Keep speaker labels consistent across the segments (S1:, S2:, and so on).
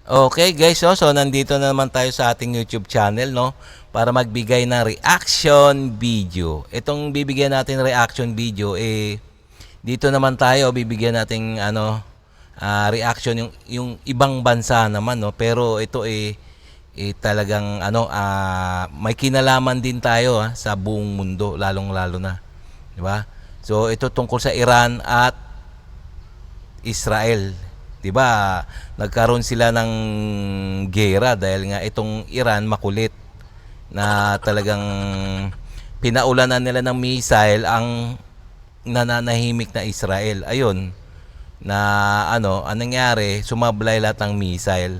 S1: Okay guys, so nandito na naman tayo sa ating YouTube channel, no? Para magbigay ng reaction video. Itong bibigyan natin reaction video, dito naman tayo bibigyan natin reaction yung ibang bansa naman, no? Pero ito talagang may kinalaman din tayo sa buong mundo, lalong-lalo na, di ba? So ito tungkol sa Iran at Israel. 'Di ba? Nagkaroon sila ng giyera dahil nga itong Iran makulit na talagang pinaulanan nila ng missile ang nananahimik na Israel. Ayun, na anong nangyari, sumablay lahat ng missile.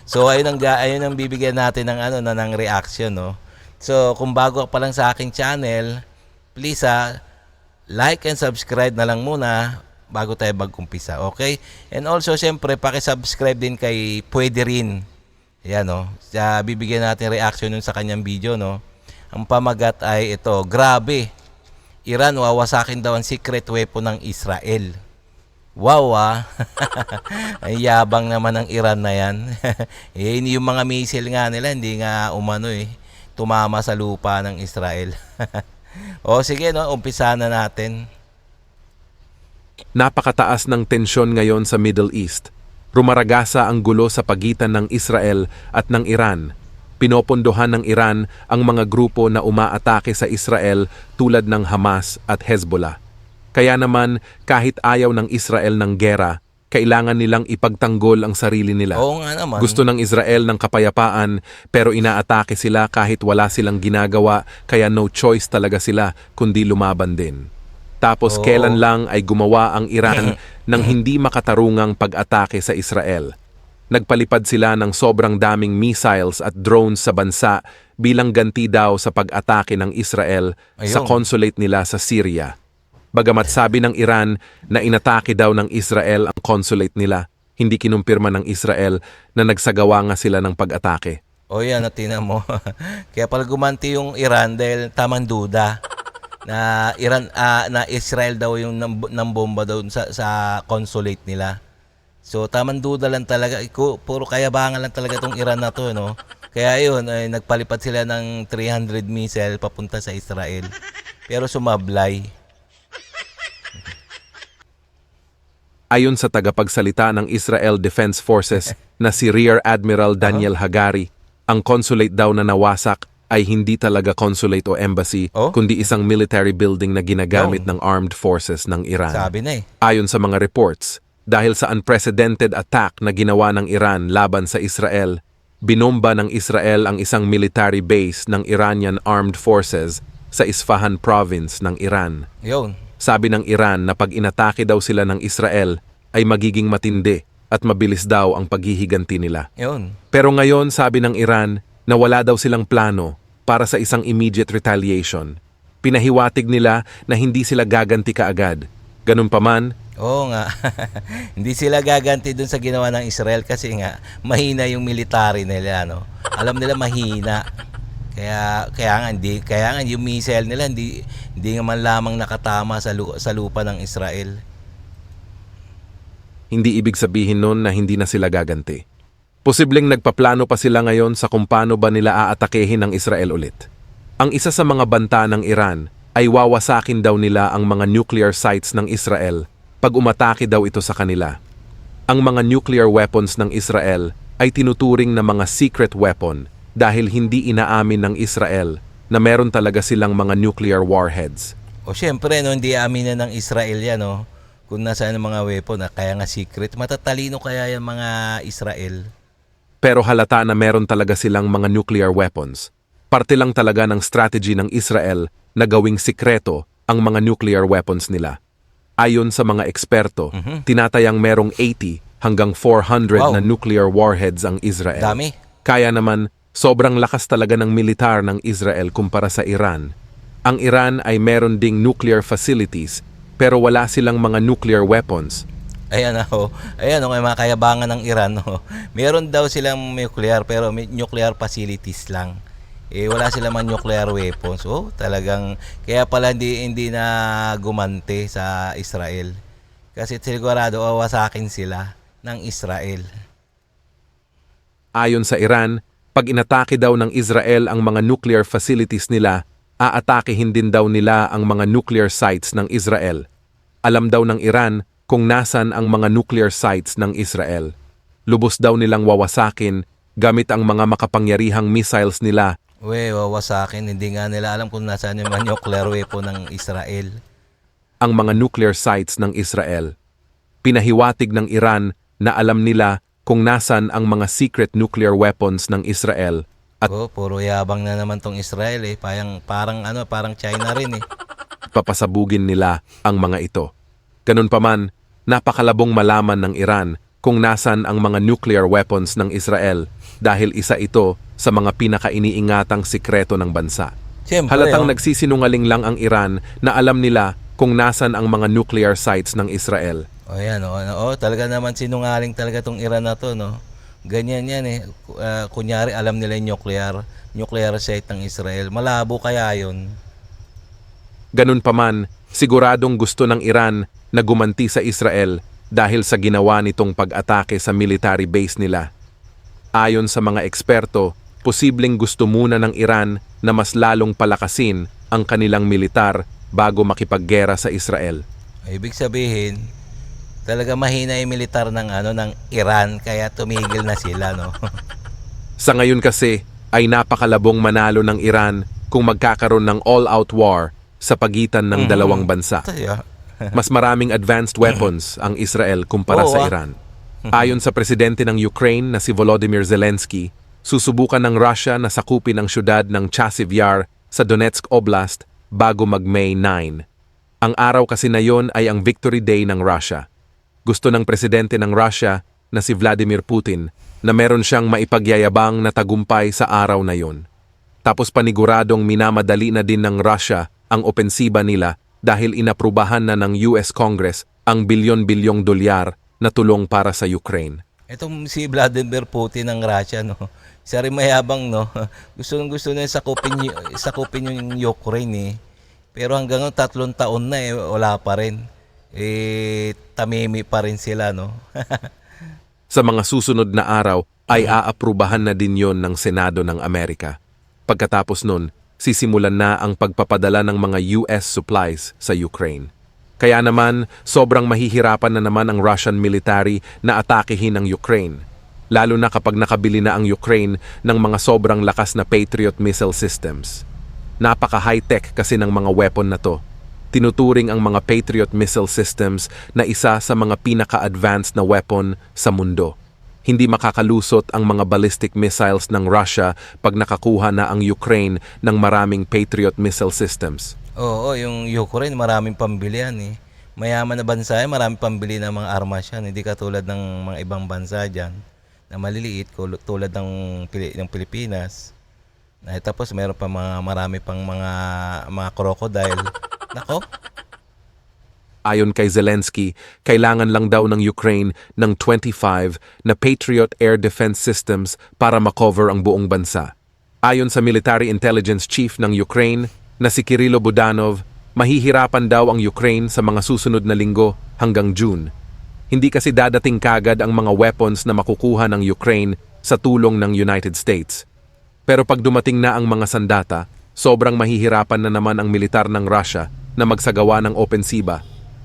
S1: So ayun ang bibigyan natin ng ng reaction, no. So kung bago ka pa lang sa aking channel, please like and subscribe na lang muna bago tayo mag-umpisa, okay? And also, syempre, paki-subscribe din kay Pwede Rin. Ayan, no? Bibigyan natin reaction nun sa kanyang video, no? Ang pamagat ay ito, grabe. Iran, wawasakin daw ang secret weapon ng Israel. Wow, Ay yabang naman ng Iran na yan. Yung mga missile nga nila, hindi nga tumama sa lupa ng Israel. O sige, no? Umpisa na natin.
S2: Napakataas ng tensyon ngayon sa Middle East. Rumaragasa ang gulo sa pagitan ng Israel at ng Iran. Pinopondohan ng Iran ang mga grupo na umaatake sa Israel tulad ng Hamas at Hezbollah. Kaya naman, kahit ayaw ng Israel ng gera, kailangan nilang ipagtanggol ang sarili nila.
S1: Oo nga naman.
S2: Gusto ng Israel ng kapayapaan pero inaatake sila kahit wala silang ginagawa, kaya no choice talaga sila kundi lumaban din. Tapos kailan lang ay gumawa ang Iran ng hindi makatarungang pag-atake sa Israel. Nagpalipad sila ng sobrang daming missiles at drones sa bansa bilang ganti daw sa pag-atake ng Israel sa consulate nila sa Syria. Bagamat sabi ng Iran na inatake daw ng Israel ang consulate nila, hindi kinumpirma ng Israel na nagsagawa nga sila ng pag-atake.
S1: O yan, tingnan mo. Kaya pala gumanti yung Iran dahil tamang duda na na Israel daw yung nambomba daw sa consulate nila. So tamang duda lang talaga, puro kayabangan lang talaga tong Iran na to, no. Kaya yun, nagpalipad sila ng 300 missile papunta sa Israel. Pero sumablay.
S2: Ayon sa tagapagsalita ng Israel Defense Forces na si Rear Admiral Daniel Hagari, ang consulate daw na nawasak ay hindi talaga consulate o embassy, kundi isang military building na ginagamit ng armed forces ng Iran.
S1: Sabi na
S2: Ayon sa mga reports, dahil sa unprecedented attack na ginawa ng Iran laban sa Israel, binomba ng Israel ang isang military base ng Iranian Armed Forces sa Isfahan province ng Iran.
S1: Yun.
S2: Sabi ng Iran na pag inatake daw sila ng Israel ay magiging matindi at mabilis daw ang paghihiganti nila.
S1: Yun.
S2: Pero ngayon sabi ng Iran na wala daw silang plano para sa isang immediate retaliation. Pinahiwatig nila na hindi sila gaganti kaagad. Ganun pa man,
S1: oo nga. Hindi sila gaganti dun sa ginawa ng Israel kasi nga mahina yung military nila, no. Alam nila mahina. Kaya nga yung missile nila hindi nga man lamang nakatama sa lupa ng Israel.
S2: hindi ibig sabihin nun na hindi na sila gaganti. Posibleng nagpaplano pa sila ngayon sa kung paano ba nila aatakehin ng Israel ulit. Ang isa sa mga banta ng Iran ay wawasakin daw nila ang mga nuclear sites ng Israel pag umatake daw ito sa kanila. Ang mga nuclear weapons ng Israel ay tinuturing na mga secret weapon dahil hindi inaamin ng Israel na meron talaga silang mga nuclear warheads.
S1: O syempre, no, hindi amin na ng Israel yan, no? Kung nasaan ang mga weapon, kaya nga secret. Matatalino kaya yung mga Israel.
S2: Pero halata na meron talaga silang mga nuclear weapons. Parte lang talaga ng strategy ng Israel na gawing sikreto ang mga nuclear weapons nila. Ayon sa mga eksperto, tinatayang merong 80 hanggang 400 na nuclear warheads ang Israel.
S1: Dami.
S2: Kaya naman, sobrang lakas talaga ng militar ng Israel kumpara sa Iran. Ang Iran ay meron ding nuclear facilities pero wala silang mga nuclear weapons.
S1: Ayan ayan may mga kayabangan ng Iran. Meron daw silang nuclear pero may nuclear facilities lang. Wala silang mga nuclear weapons. Talagang kaya pala hindi na gumante sa Israel. Kasi sigurado wawasakin sila ng Israel.
S2: Ayon sa Iran, pag inatake daw ng Israel ang mga nuclear facilities nila, aatakehin din daw nila ang mga nuclear sites ng Israel. Alam daw ng Iran kung nasan ang mga nuclear sites ng Israel. Lubos daw nilang wawasakin gamit ang mga makapangyarihang missiles nila.
S1: Wawasakin. Hindi nga nila alam kung nasaan yung mga nuclear weapon ng Israel.
S2: Ang mga nuclear sites ng Israel. Pinahiwatig ng Iran na alam nila kung nasan ang mga secret nuclear weapons ng Israel.
S1: Puro yabang na naman tong Israel eh. Parang China rin eh.
S2: Papasabugin nila ang mga ito. Ganun pa man, napakalabong malaman ng Iran kung nasan ang mga nuclear weapons ng Israel dahil isa ito sa mga pinakainiingatang sikreto ng bansa.
S1: Siyempre,
S2: Halatang nagsisinungaling lang ang Iran na alam nila kung nasan ang mga nuclear sites ng Israel.
S1: Talaga naman sinungaling talaga tong Iran na to, no? Ganyan yan eh. Kunyari alam nila yung nuclear site ng Israel. Malabo kaya yun.
S2: Ganun pa man, siguradong gusto ng Iran na gumanti sa Israel dahil sa ginawa nitong pag-atake sa military base nila. Ayon sa mga eksperto, posibleng gusto muna ng Iran na mas lalong palakasin ang kanilang militar bago makipaggera sa Israel.
S1: Ibig sabihin, talaga mahina yung militar ng Iran kaya tumigil na sila, no?
S2: Sa ngayon kasi ay napakalabong manalo ng Iran kung magkakaroon ng all-out war sa pagitan ng dalawang bansa. Mas maraming advanced weapons ang Israel kumpara sa Iran. Ayon sa presidente ng Ukraine na si Volodymyr Zelensky, susubukan ng Russia na sakupin ang syudad ng Chasiv Yar sa Donetsk Oblast bago mag-May 9. Ang araw kasi na yon ay ang Victory Day ng Russia. Gusto ng presidente ng Russia na si Vladimir Putin na meron siyang maipagyayabang na tagumpay sa araw na yon. Tapos paniguradong minamadali na din ng Russia ang opensiba nila dahil inaprubahan na ng US Congress ang bilyon-bilyong dolyar na tulong para sa Ukraine.
S1: Itong si Vladimir Putin ng Russia, no? Isa rin mayabang, no? Gusto na sakupin yung Ukraine eh. Pero hanggang 3 taon na eh, wala pa rin. Tamimi pa rin sila, no?
S2: Sa mga susunod na araw ay aaprubahan na din yon ng Senado ng Amerika. Pagkatapos nun, sisimulan na ang pagpapadala ng mga US supplies sa Ukraine. Kaya naman, sobrang mahihirapan na naman ang Russian military na atakehin ang Ukraine, lalo na kapag nakabili na ang Ukraine ng mga sobrang lakas na Patriot missile systems. Napaka-high-tech kasi ng mga weapon na to. Tinuturing ang mga Patriot missile systems na isa sa mga pinaka-advanced na weapon sa mundo. Hindi makakalusot ang mga ballistic missiles ng Russia pag nakakuha na ang Ukraine ng maraming Patriot missile systems.
S1: Oo, yung Ukraine maraming pambili yan eh. Mayaman na bansa yan, maraming pambili ng mga armas yan. Hindi katulad ng mga ibang bansa dyan na maliliit tulad ng Pilipinas. Tapos meron pa marami pang mga crocodile. Nako.
S2: Ayon kay Zelensky, kailangan lang daw ng Ukraine ng 25 na Patriot Air Defense Systems para makover ang buong bansa. Ayon sa Military Intelligence Chief ng Ukraine na si Kirilo Budanov, mahihirapan daw ang Ukraine sa mga susunod na linggo hanggang June. Hindi kasi dadating kagad ang mga weapons na makukuha ng Ukraine sa tulong ng United States. Pero pag dumating na ang mga sandata, sobrang mahihirapan na naman ang militar ng Russia na magsagawa ng opensiba.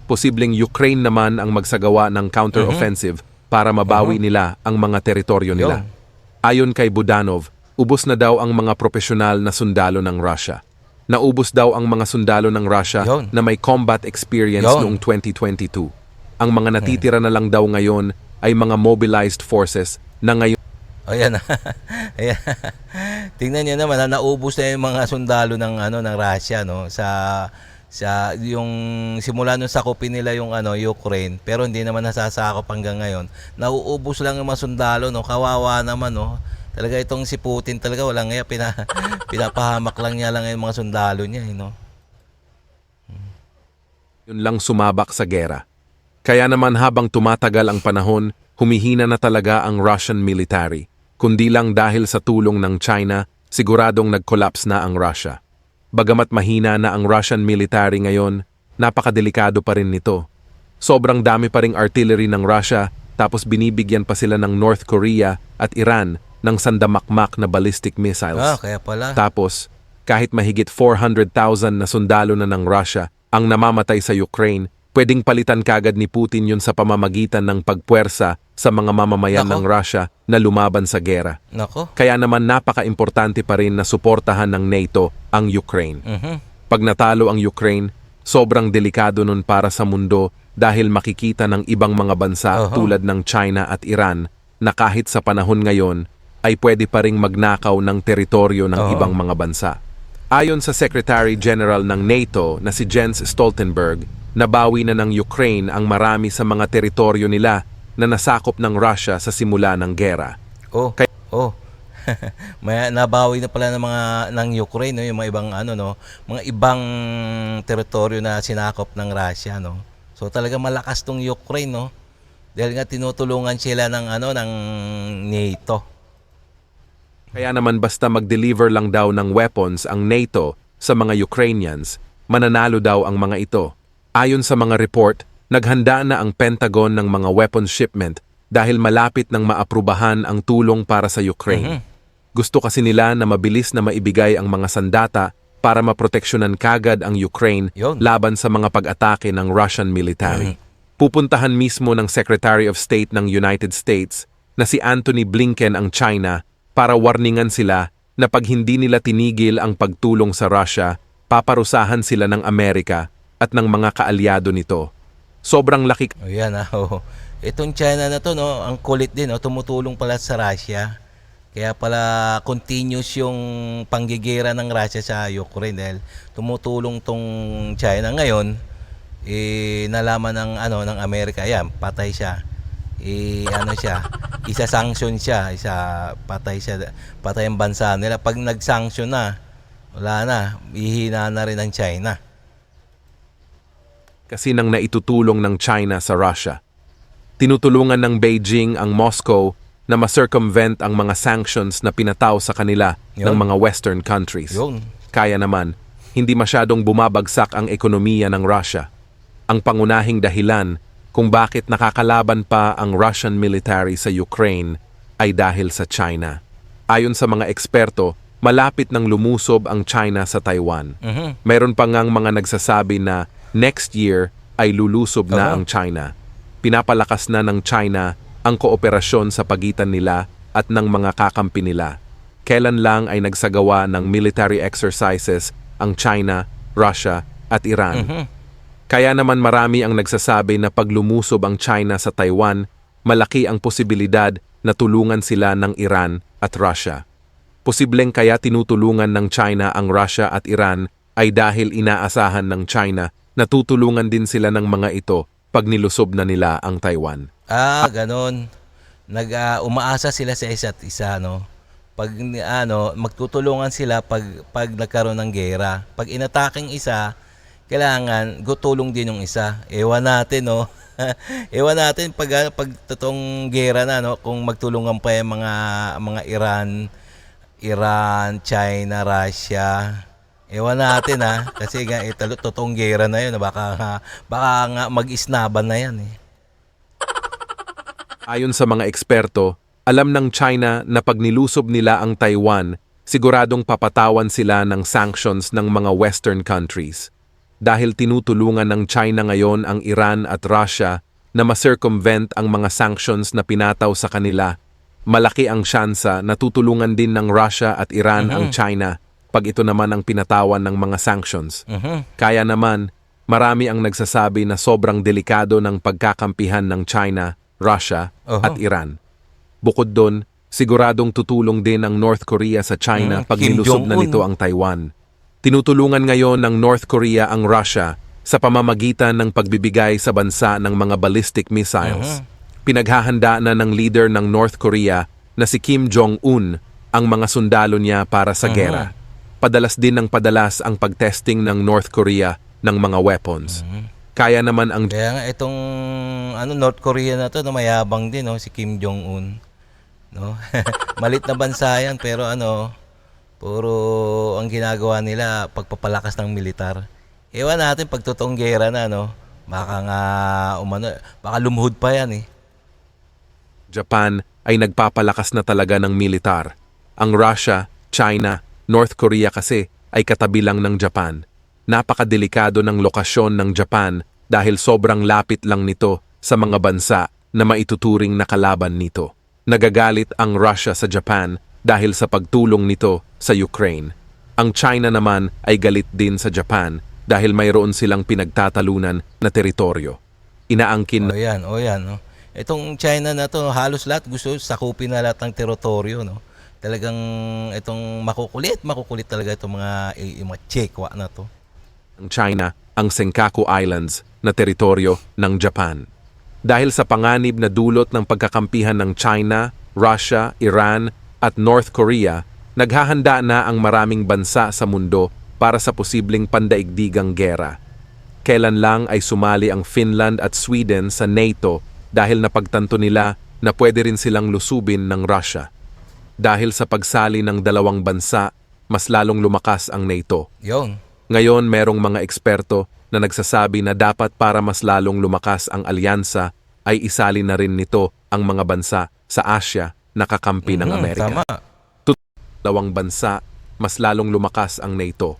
S2: Posibleng Ukraine naman ang magsagawa ng counter-offensive para mabawi nila ang mga teritoryo nila. Ayon kay Budanov, ubos na daw ang mga profesional na sundalo ng Russia. Naubos daw ang mga sundalo ng Russia na may combat experience noong 2022. Ang mga natitira na lang daw ngayon ay mga mobilized forces na ngayon.
S1: Ayan. Ayan. Tingnan niyo naman, naubos na yung mga sundalo ng Russia, no, sa yung simula nung sakupin nila yung Ukraine, pero hindi naman nasasakop hanggang ngayon. Nauubos lang yung mga sundalo, no. Kawawa naman, no. Talaga itong si Putin talaga walang nga pinapahamak lang niya yung mga sundalo niya, no.
S2: Yun lang sumabak sa gera. Kaya naman habang tumatagal ang panahon, humihina na talaga ang Russian military. Kundi lang dahil sa tulong ng China, siguradong nag-collapse na ang Russia. Bagamat mahina na ang Russian military ngayon, napakadelikado pa rin nito. Sobrang dami pa ring artillery ng Russia, tapos binibigyan pa sila ng North Korea at Iran ng sandamakmak na ballistic missiles.
S1: Kaya pala.
S2: Tapos, kahit mahigit 400,000 na sundalo na ng Russia ang namamatay sa Ukraine, pwedeng palitan kagad ni Putin yun sa pamamagitan ng pagpuwersa sa mga mamamayan
S1: Nako.
S2: ng Russia na lumaban sa gera.
S1: Nako.
S2: Kaya naman napaka-importante pa rin na suportahan ng NATO ang Ukraine. Pag natalo ang Ukraine, sobrang delikado nun para sa mundo dahil makikita ng ibang mga bansa tulad ng China at Iran na kahit sa panahon ngayon ay pwede pa ring magnakaw ng teritoryo ng ibang mga bansa. Ayon sa Secretary General ng NATO na si Jens Stoltenberg, nabawi na ng Ukraine ang marami sa mga teritoryo nila na nasakop ng Russia sa simula ng gera.
S1: May nabawi na pala ng mga ng Ukraine, no, yung mga ibang mga ibang teritoryo na sinakop ng Russia, no. So talaga malakas tong Ukraine, no. Dahil nga tinutulungan sila ng ng NATO.
S2: Kaya naman basta mag-deliver lang daw ng weapons ang NATO sa mga Ukrainians, mananalo daw ang mga ito. Ayon sa mga report, naghanda na ang Pentagon ng mga weapons shipment dahil malapit nang maaprubahan ang tulong para sa Ukraine. Gusto kasi nila na mabilis na maibigay ang mga sandata para maproteksyonan kagad ang Ukraine laban sa mga pag-atake ng Russian military. Pupuntahan mismo ng Secretary of State ng United States na si Antony Blinken ang China para warningan sila na pag hindi nila tinigil ang pagtulong sa Russia, paparusahan sila ng Amerika at ng mga kaalyado nito. Sobrang laki.
S1: Itong China na to, no, ang kulit din, no, tumutulong pala sa Russia. Kaya pala continuous yung panggigera ng Russia sa Ukraine dahil tumutulong tong China ngayon. Nalaman ng Amerika, ayan, patay siya. Isa-sanction siya, patay ang bansa nila. Pag nag-sanction na, wala na, ihina na rin ang China.
S2: Kasi nang naitutulong ng China sa Russia. Tinutulungan ng Beijing ang Moscow na ma-circumvent ang mga sanctions na pinataw sa kanila ng mga Western countries. Kaya naman, hindi masyadong bumabagsak ang ekonomiya ng Russia. Ang pangunahing dahilan kung bakit nakakalaban pa ang Russian military sa Ukraine ay dahil sa China. Ayon sa mga eksperto, malapit nang lumusob ang China sa Taiwan. Mayroon pa ngang mga nagsasabi na next year ay lulusob na ang China. Pinapalakas na ng China ang kooperasyon sa pagitan nila at ng mga kakampi nila. Kailan lang ay nagsagawa ng military exercises ang China, Russia at Iran. Kaya naman marami ang nagsasabi na pag lumusob ang China sa Taiwan, malaki ang posibilidad na tulungan sila ng Iran at Russia. Posibleng kaya tinutulungan ng China ang Russia at Iran ay dahil inaasahan ng China na tutulungan din sila ng mga ito pag nilusob na nila ang Taiwan.
S1: Ganon. Umaasa sila sa isa't isa, no? Pag magtutulungan sila pag nagkaroon ng gera. Pag inataking isa, kailangan gutulong din yung isa. Ewan natin, no? Ewan natin pag totoong gera na, no, kung magtulungan pa yung mga Iran, China, Russia. Ewan natin, kasi nga totoong gera na yun, baka nga mag-isnaban na yan, eh.
S2: Ayon sa mga eksperto, alam ng China na pag nilusob nila ang Taiwan, siguradong papatawan sila ng sanctions ng mga Western countries. Dahil tinutulungan ng China ngayon ang Iran at Russia na ma-circumvent ang mga sanctions na pinataw sa kanila, malaki ang tsansa na tutulungan din ng Russia at Iran ang China pag ito naman ang pinatawan ng mga sanctions. Kaya naman, marami ang nagsasabi na sobrang delikado ng pagkakampihan ng China, Russia at Iran. Bukod doon, siguradong tutulong din ang North Korea sa China pag nilusob na nito ang Taiwan. Tinutulungan ngayon ng North Korea ang Russia sa pamamagitan ng pagbibigay sa bansa ng mga ballistic missiles. Pinaghahanda na ng leader ng North Korea na si Kim Jong-un ang mga sundalo niya para sa gera. Padalas din ng padalas ang pagtesting ng North Korea ng mga weapons. Kaya naman ang...
S1: Kaya nga itong North Korea na to, mayabang din, no, si Kim Jong-un. No? Malit na bansa yan, pero puro ang ginagawa nila pagpapalakas ng militar. Ewan natin pag totoong gera na, no, baka nga baka lumuhod pa yan, eh.
S2: Japan ay nagpapalakas na talaga ng militar. Ang Russia, China, North Korea kasi ay katabi lang ng Japan. Napakadelikado ng lokasyon ng Japan dahil sobrang lapit lang nito sa mga bansa na maituturing na kalaban nito. Nagagalit ang Russia sa Japan dahil sa pagtulong nito sa Ukraine. Ang China naman ay galit din sa Japan dahil mayroon silang pinagtatalunan na teritoryo. Inaangkin
S1: O yan, no. Itong China na to, halos lahat gusto sakupin na lahat ng teritoryo, no. Talagang itong makukulit talaga itong yung mga Chekwa na to.
S2: ng China ang Senkaku Islands na teritoryo ng Japan. Dahil sa panganib na dulot ng pagkakampihan ng China, Russia, Iran at North Korea, naghahanda na ang maraming bansa sa mundo para sa posibleng pandaigdigang gera. Kailan lang ay sumali ang Finland at Sweden sa NATO dahil napagtanto nila na pwede rin silang lusubin ng Russia. Dahil sa pagsali ng dalawang bansa, mas lalong lumakas ang NATO.
S1: Yun.
S2: Ngayon merong mga eksperto na nagsasabi na dapat para mas lalong lumakas ang alyansa ay isali na rin nito ang mga bansa sa Asia na kakampi ng Amerika.
S1: Tama.
S2: Dalawang bansa, mas lalong lumakas ang NATO.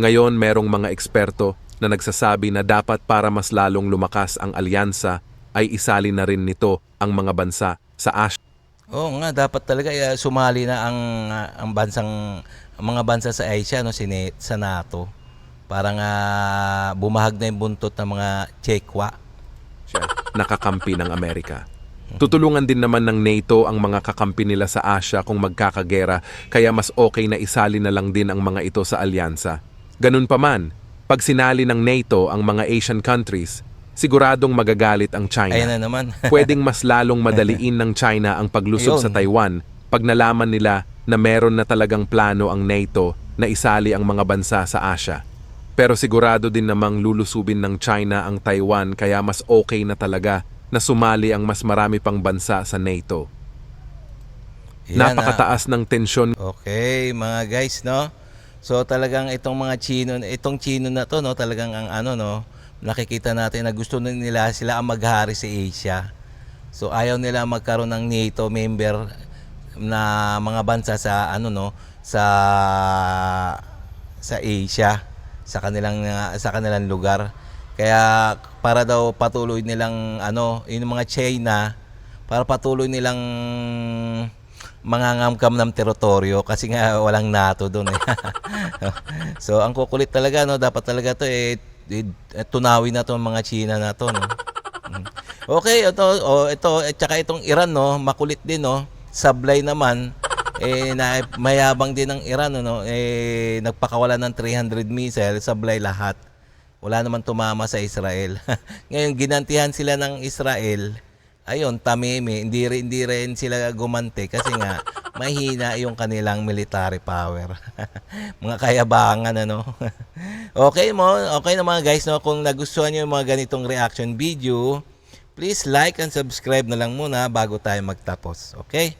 S2: Ngayon merong mga eksperto na nagsasabi na dapat para mas lalong lumakas ang alyansa ay isali na rin nito ang mga bansa sa Asia.
S1: Oo nga, dapat talaga sumali na ang mga bansa sa Asia, no, sa NATO. Para nga bumahag na yung buntot ng mga Chekwa.
S2: Nakakampi ng Amerika. Tutulungan din naman ng NATO ang mga kakampi nila sa Asia kung magkakagera, kaya mas okay na isali na lang din ang mga ito sa alyansa. Ganun pa man, pag sinali ng NATO ang mga Asian countries, siguradong magagalit ang China.
S1: Ayan na naman.
S2: Pwedeng mas lalong madaliin ng China ang paglusob sa Taiwan pag nalaman nila na meron na talagang plano ang NATO na isali ang mga bansa sa Asia. Pero sigurado din namang lulusubin ng China ang Taiwan kaya mas okay na talaga na sumali ang mas marami pang bansa sa NATO.
S1: Yan,
S2: Napakataas ng tensyon.
S1: Okay, mga guys, no? So talagang itong Chino na to, no, talagang ang no, nakikita natin na gusto nila sila ang maghari sa Asia. So ayaw nila magkaroon ng NATO member na mga bansa sa sa Asia, sa kanilang lugar. Kaya para daw patuloy nilang yung mga China, para patuloy nilang mangangamkam ng teritoryo kasi nga walang NATO doon eh. So ang kukulit talaga, no, dapat talaga to tunawin na to mga China na to, no. Okay, ito at saka itong Iran, no, makulit din, no. Sablay naman na mayabang din ng Iran, no, nagpakawala ng 300 missile, sablay lahat. Wala naman tumama sa Israel. Ngayon ginantihan sila ng Israel. Ayun, tamimi, hindi rin sila gumante kasi nga mahina yung kanilang military power. Mga kayabangan, ano. Okay na mga guys, no, kung nagustuhan niyo yung mga ganitong reaction video, please like and subscribe na lang muna bago tayo magtapos. Okay?